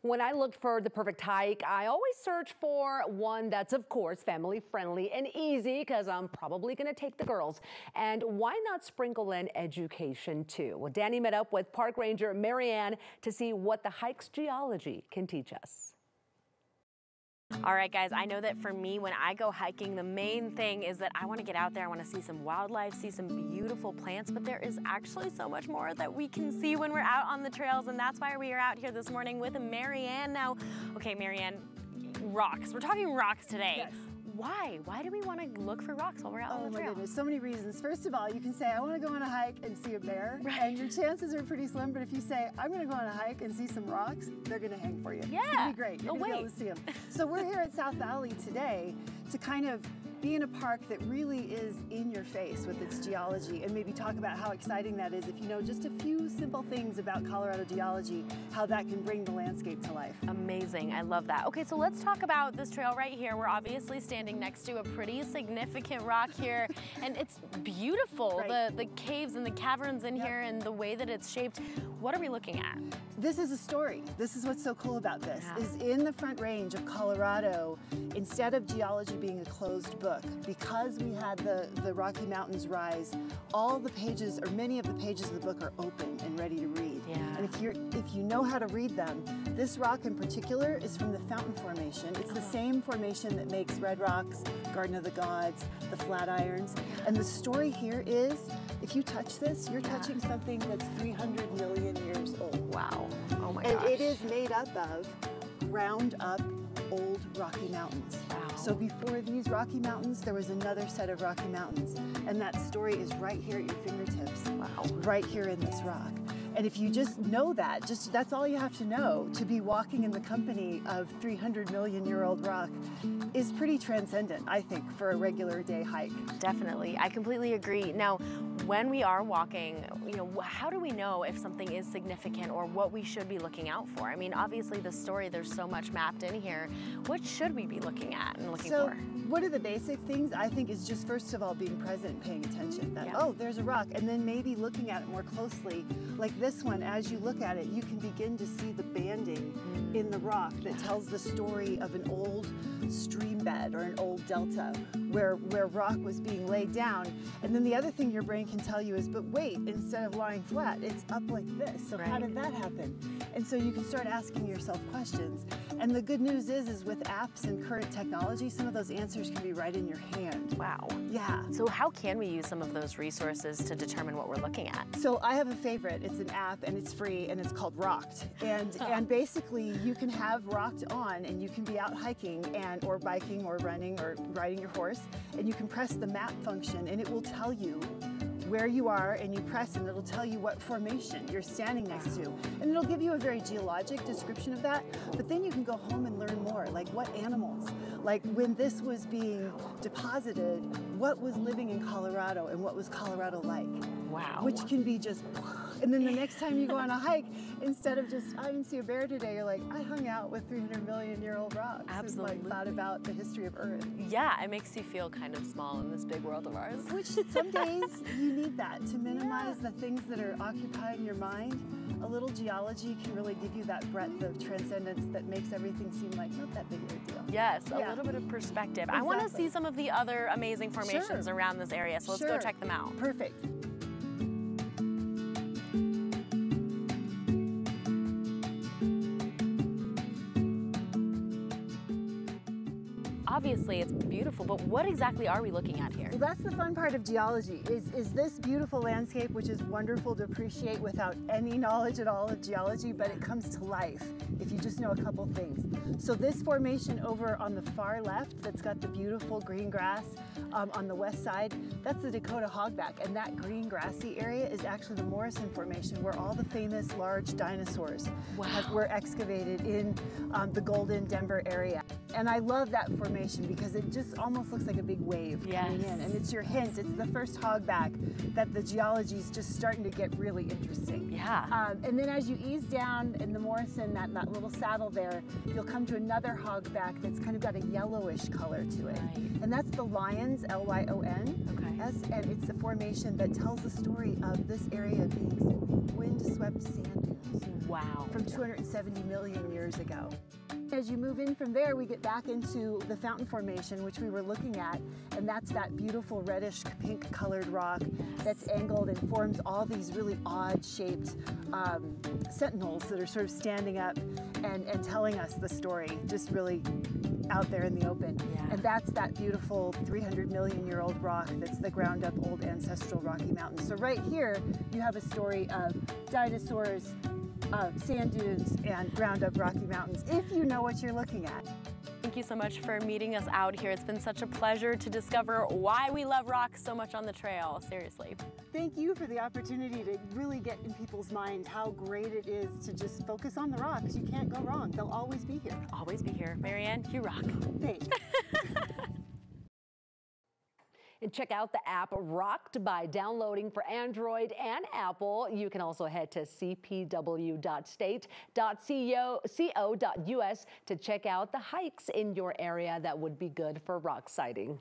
When I look for the perfect hike, I always search for one that's, of course, family friendly and easy because I'm probably going to take the girls. And why not sprinkle in education too? Well, Danny met up with Park Ranger Marianne to see what the hike's geology can teach us. All right, guys, I know that for me, when I go hiking, the main thing is that I want to get out there. I want to see some wildlife, see some beautiful plants, but there is actually so much more that we can see when we're out on the trails, and that's why we are out here this morning with Marianne. Now, okay, Marianne, rocks. We're talking rocks today. Yes. Why? Why do we want to look for rocks while we're out on the trail? Oh my goodness, so many reasons. First of all, you can say, I want to go on a hike and see a bear, right, and your chances are pretty slim, but if you say, I'm going to go on a hike and see some rocks, they're going to hang for you. Yeah. It's going to be great. You're going to be able to see them. So we're here at South Valley today to kind of be in a park that really is in your face with its geology, and maybe talk about how exciting that is if you know just a few simple things about Colorado geology, how that can bring the landscape to life. Amazing, I love that. Okay, so let's talk about this trail right here. We're obviously standing next to a pretty significant rock here, and it's beautiful, right, the caves and the caverns in here and the way that it's shaped. What are we looking at? This is a story. This is what's so cool about this, yeah, is in the Front Range of Colorado, instead of geology being a closed book, because we had the Rocky Mountains rise, all the pages, or many of the pages of the book, are open and ready to read. Yeah. And if you know how to read them, this rock in particular is from the Fountain Formation. It's the same formation that makes Red Rocks, Garden of the Gods, the Flatirons. And the story here is, if you touch this, you're touching something that's 300 million years old. Wow. Oh my gosh. gosh. And it is made up of ground up old Rocky Mountains. Wow. So before these Rocky Mountains, there was another set of Rocky Mountains. And that story is right here at your fingertips. Wow. Right here in this rock. And if you just know that, that's all you have to know to be walking in the company of 300 million year old rock is pretty transcendent, I think, for a regular day hike. Definitely, I completely agree. Now, when we are walking, how do we know if something is significant or what we should be looking out for? I mean, obviously the story, there's so much mapped in here. What should we be looking at and looking for? One of the basic things, I think, is just first of all being present and paying attention. That, yeah, oh, there's a rock, and then maybe looking at it more closely. Like this one, as you look at it, you can begin to see the banding in the rock that tells the story of an old stream bed or an old delta where rock was being laid down. And then the other thing your brain can tell you is, but wait, instead of lying flat, it's up like this. So right, how did that happen? And so you can start asking yourself questions. And the good news is with apps and current technology, some of those answers can be right in your hand. Wow. Yeah. So how can we use some of those resources to determine what we're looking at? So I have a favorite. It's an app and it's free and it's called Rocked. And basically you can have Rocked on and you can be out hiking or biking or running or riding your horse, and you can press the map function and it will tell you where you are, and you press and it'll tell you what formation you're standing next to. And it'll give you a very geologic description of that, but then you can go home and learn more, like what animals, like when this was being deposited, what was living in Colorado and what was Colorado like. Wow. Which can be just, and then the next time you go on a hike, instead of just, I didn't see a bear today, you're like, I hung out with 300 million year old rocks. Absolutely. And like thought about the history of Earth. Yeah, it makes you feel kind of small in this big world of ours. Which some days you need that to minimize the things that are occupying your mind. A little geology can really give you that breadth of transcendence that makes everything seem like not that big of a deal. Yes, a little bit of perspective. Exactly. I want to see some of the other amazing formations around this area, so let's go check them out. Perfect. Obviously, it's beautiful, but what exactly are we looking at here? Well, that's the fun part of geology, is this beautiful landscape, which is wonderful to appreciate without any knowledge at all of geology, but it comes to life if you just know a couple things. So this formation over on the far left that's got the beautiful green grass on the west side, that's the Dakota hogback, and that green grassy area is actually the Morrison Formation, where all the famous large dinosaurs were excavated in the Golden Denver area. And I love that formation formation because it just almost looks like a big wave coming in. And it's your hint. It's the first hogback that the geology is just starting to get really interesting. Yeah. And then as you ease down in the Morrison, that little saddle there, you'll come to another hogback that's kind of got a yellowish color to it. Right. And that's the Lyons, L-Y-O-N. Okay. And it's a formation that tells the story of this area being wind-swept sand dunes. Wow. From 270 million years ago. As you move in from there, we get back into the fountain formation, which we were looking at, and that's that beautiful reddish pink colored rock that's angled and forms all these really odd shaped sentinels that are sort of standing up and telling us the story, just really out there in the open. Yeah. And that's that beautiful 300 million year old rock that's the ground up old ancestral Rocky Mountains. So right here, you have a story of dinosaurs, sand dunes, and ground up Rocky Mountains, if you know what you're looking at. Thank you so much for meeting us out here. It's been such a pleasure to discover why we love rocks so much on the trail, seriously. Thank you for the opportunity to really get in people's mind how great it is to just focus on the rocks. You can't go wrong. They'll always be here. Always be here. Marianne, you rock. Thanks. And check out the app Rocked by downloading for Android and Apple. You can also head to cpw.state.co.us to check out the hikes in your area that would be good for rock sighting.